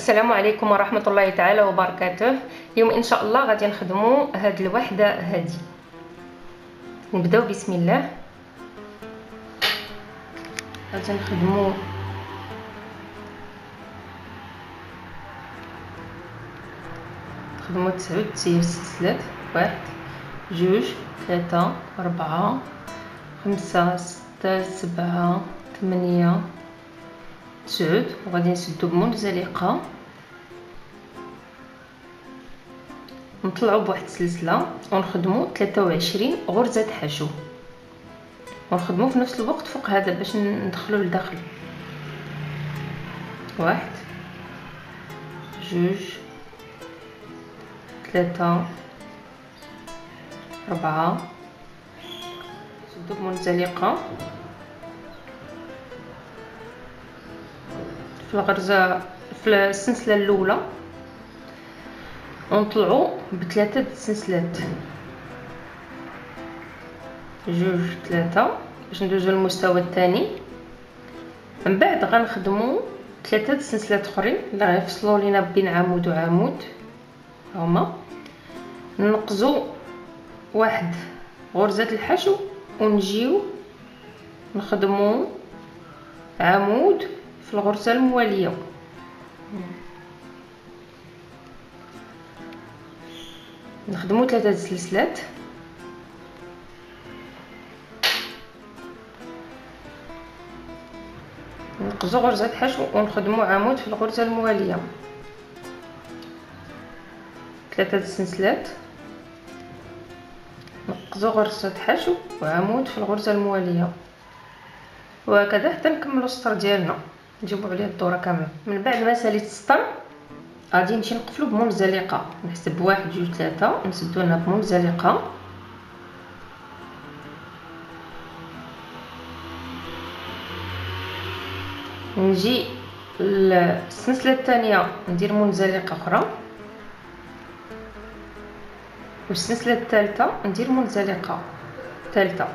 السلام عليكم ورحمة الله تعالى وبركاته. اليوم ان شاء الله غادي نخدموا هاد الوحدة هادي. نبداو بسم الله. غادي نخدموا تسعود سلسلات، 1 2 3 4 5 6 7 8 9. وغادي نسدو بمنزلقة، نطلعوا بواحد السلسله ونخدموا 23 غرزه حشو، ونخدموا في نفس الوقت فوق هذا باش ندخلوا لداخل. 1 2 3 4. نسدو بمنزلقه في الغرزه في السلسله الاولى، ونطلعوا بثلاثه السلسلات 2 3 باش ندوزو للمستوى الثاني. من بعد غنخدموا ثلاثه السلسلات اخرين اللي غيفصلوا لينا بين عمود وعمود، هما ننقزوا واحد غرزه الحشو ونجيو نخدموا عمود في الغرزه المواليه. نخدموا ثلاثه السلسلات، نقصوا غرزه حشو ونخدموا عمود في الغرزه المواليه. ثلاثه السلسلات، نقصوا غرزه حشو وعمود في الغرزه المواليه، وهكذا حتى نكملوا السطر ديالنا، نجيبوا عليه الدوره كامله. من بعد ما ساليت السطر غادي نمشي نقفلو بمنزلقه، نحسب 1 2 3 نسدوها بمنزلقه. نجي للسلسله الثانيه ندير منزلقه اخرى، والسلسله الثالثه ندير منزلقه ثالثه.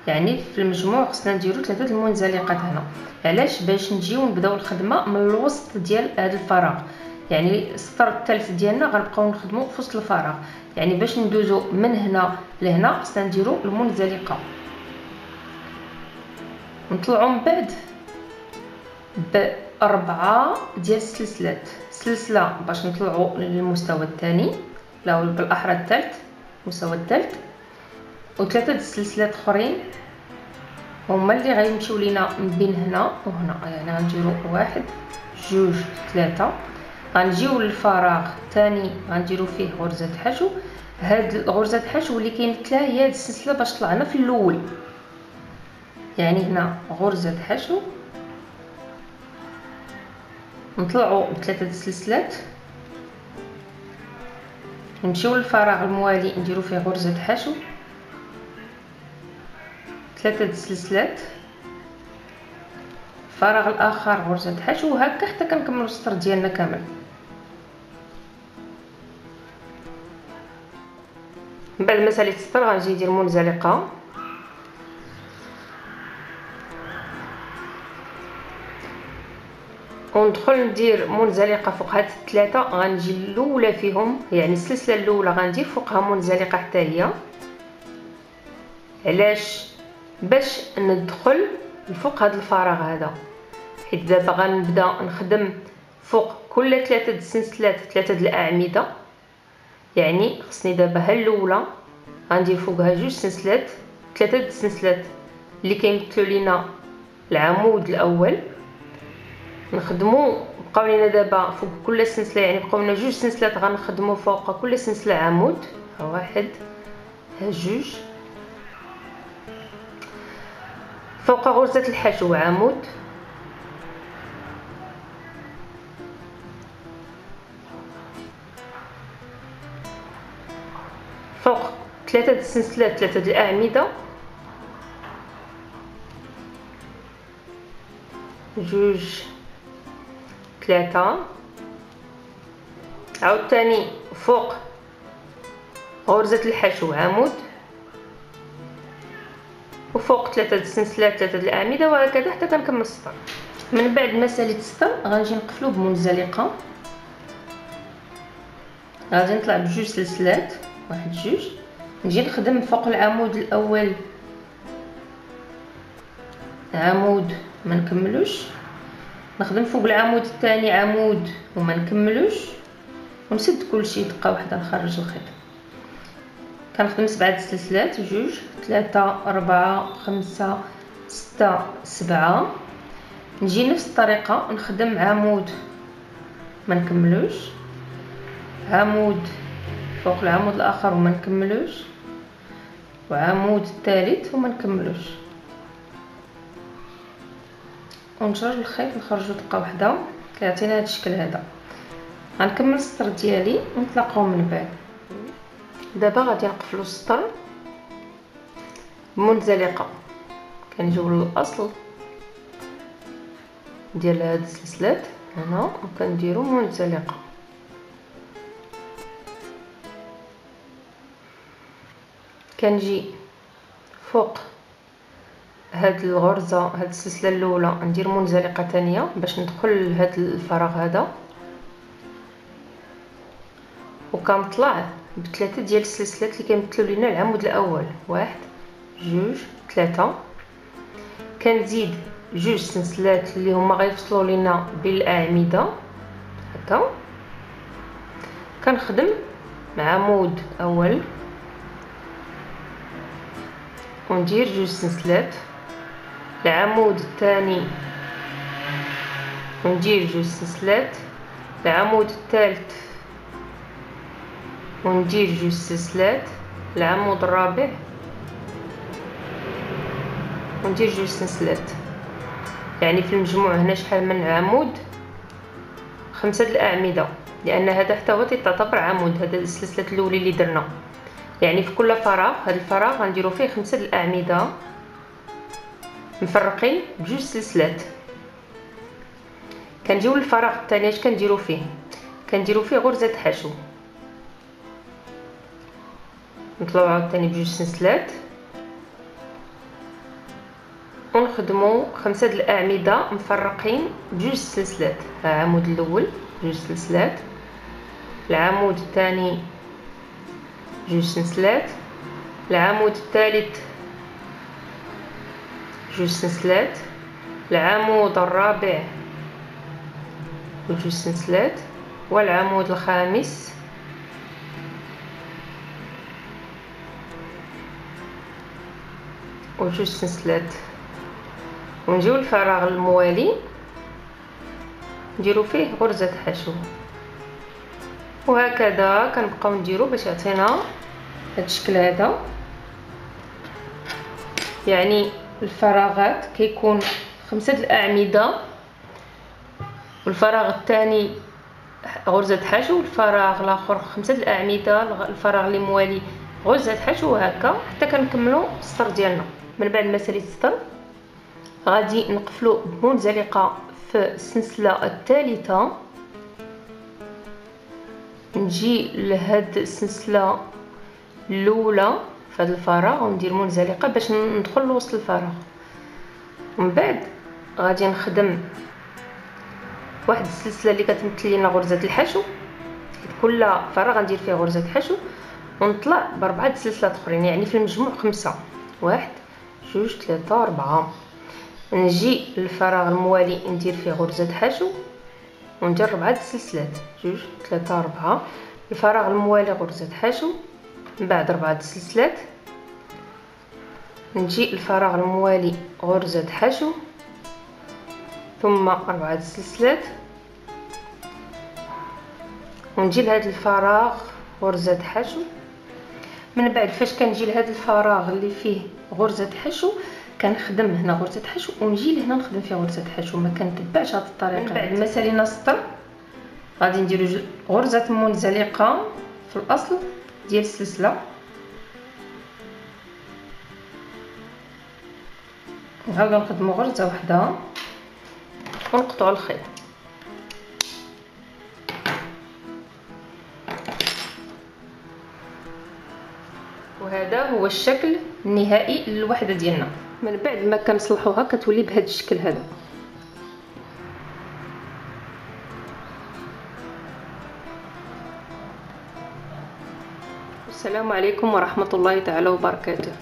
يعني في المجموع خصنا نديرو 3 المنزلقات هنا. علاش؟ باش نجيو نبداو الخدمه من الوسط ديال هذا الفراغ، يعني السطر الثالث ديالنا غنبقاو نخدمو في وسط الفراغ. يعني باش ندوزو من هنا لهنا خصنا نديرو المنزلقه، نطلعو من بعد بأربعة ديال السلسلات، سلسله باش نطلعو للمستوى الثاني لا بالاحرى الثالث، المستوى الثالث، وثلاثه السلسلات اخرين هما اللي غيمشيو لينا من بين هنا وهنا. يعني غنديرو 1 2 3. غنجيو للفراغ الثاني غنديرو فيه غرزه حشو. هاد غرزه حشو اللي كاينت لها هي هاد السلسله باش طلعنا في الاول. يعني هنا غرزه حشو، نطلعوا بثلاثه السلسلات، نمشيو للفراغ الموالي نديرو فيه غرزه حشو، ثلاثه السلسلات، الفراغ الاخر غرزه حشو، وهكا حتى كنكملوا السطر ديالنا كامل. من بعد ما ساليت السطر غنجي ندير منزلقه، وندخل ندير منزلقه فوق هاد الثلاثه. غنجي الاولى فيهم، يعني السلسله الاولى غندير فوقها منزلقه حتى هي. علاش؟ باش ندخل لفوق هذا الفراغ هذا، حيت دابا غنبدا نخدم فوق كل ثلاثه السلسلات 3 د الاعمده. يعني خصني دابا ها الاولى غندير فوقها 2 سلسلات، 3 د السلسلات اللي كيمثلوا لينا العمود الاول. نخدموا بقاو لينا دابا فوق كل سلسله، يعني بقاو لنا 2 سلسلات غنخدموا فوق كل سلسله عمود. ها 1 ها 2 فوق غرزه الحشو عمود، فوق 3 السلسلات 3 د الاعمده، 2 3. عاوتاني فوق غرزه الحشو عمود، وفوق 3 السلسلات 3 د الاعمده، وهكذا حتى كنكمل السطر. من بعد ما ساليت السطر غنجي نقفلو بمنزلقه، غادي نطلع بجوج سلسلات، واحد جوج، نجي نخدم فوق العمود الاول عمود ما نكملوش، نخدم فوق العمود الثاني عمود وما نكملوش، ونسد كلشي دقه واحده نخرج الخيط. كنخدم 7 سلسلات، جوج 3 4 5 6 7. نجي نفس الطريقه نخدم عمود ما نكملوش، عمود فوق العمود الاخر وما نكملوش، وعمود الثالث وما نكملوش، ونجر الخيط نخرجو دقه واحده كيعطينا هذا الشكل هذا. غنكمل السطر ديالي ونتلاقاو من بعد. دابا غادي نقفلو السطر بمنزلقه، كنجيو للاصل ديال هاد السلسلات هنا وكنديرو منزلقه. كنجي فوق هاد الغرزه، هاد السلسله الاولى ندير منزلقه ثانيه باش ندخل لهاد الفراغ هذا، وكنطلع بثلاثه ديال السلسلات اللي كيمثلوا لينا العمود الاول، واحد جوج ثلاثه. كنزيد جوج سلسلات اللي هما غيفصلوا لينا بين الاعمده هكا، كنخدم عمود اول وندير جوج سلسلات، العمود الثاني وندير جوج سلسلات، العمود الثالث وندير جوج سلسلات، العمود الرابع وندير جوج سلسلات. يعني في المجموع هنا شحال من عمود؟ 5 الاعمده، لان هذا حتى هو تعتبر عمود، هذا السلسله الاولى اللي درنا. يعني في كل فراغ، هذا الفراغ غنديروا فيه 5 الاعمده مفرقين بجوج سلسلات. كنجيو للفراغ الثاني، اش كنديروا فيه؟ كنديروا فيه غرزه حشو، نطلعوا عاوتاني بجوج سلسلات ونخدموا 5 الاعمده مفرقين بجوج سلسلات. العمود الاول جوج سلسلات، العمود الثاني جوج سلسلات، العمود الثالث جوج سلسلات، العمود الرابع وجوج سلسلات، والعمود الخامس وجوج سلسلات. ونجيو للفراغ الموالي نديرو فيه غرزة حشو، وهكذا كنبقاو نديرو باش يعطينا هاد الشكل هذا. يعني الفراغات كيكون 5 الاعمده، والفراغ الثاني غرزة حشو، والفراغ الاخر 5 الاعمده، الفراغ اللي موالي غرزة حشو، وهكا حتى كنكملوا السطر ديالنا. من بعد ما ساليت السطر غادي نقفلو بمنزلقه في السلسله الثالثه، نجي لهاد السلسله الاولى في هذا الفراغ وندير منزلقه باش ندخل لوسط الفراغ. ومن بعد غادي نخدم واحد السلسله اللي كتمثل لنا غرزه الحشو، كل فراغ غندير فيه غرزه حشو، ونطلع ب4 سلسلات اخرين. يعني في المجموع 5، واحد جوج ثلاثة 4. نجي للفراغ الموالي ندير فيه غرزة حشو وندير 4 سلسلات، جوج ثلاثة 4. الفراغ الموالي غرزة حشو، من بعد 4 سلسلات. نجي للفراغ الموالي غرزة حشو، ثم 4 سلسلات، ونجي لهذا الفراغ غرزة حشو. من بعد فاش كنجي لهذا الفراغ اللي فيه غرزة حشو كنخدم هنا غرزة حشو، ونجي لهنا نخدم فيه غرزة حشو، ما كنتبعش هذه الطريقه. من بعد ما سالينا السطر غادي نديرو غرزة منزلقه في الاصل ديال السلسله، نعاودو نخدمو غرزه واحده ونقطعو الخيط. وهذا هو الشكل النهائي للوحده ديالنا. من بعد ما كنصلحوها كتولي بهذا الشكل هذا. السلام عليكم ورحمة الله تعالى وبركاته.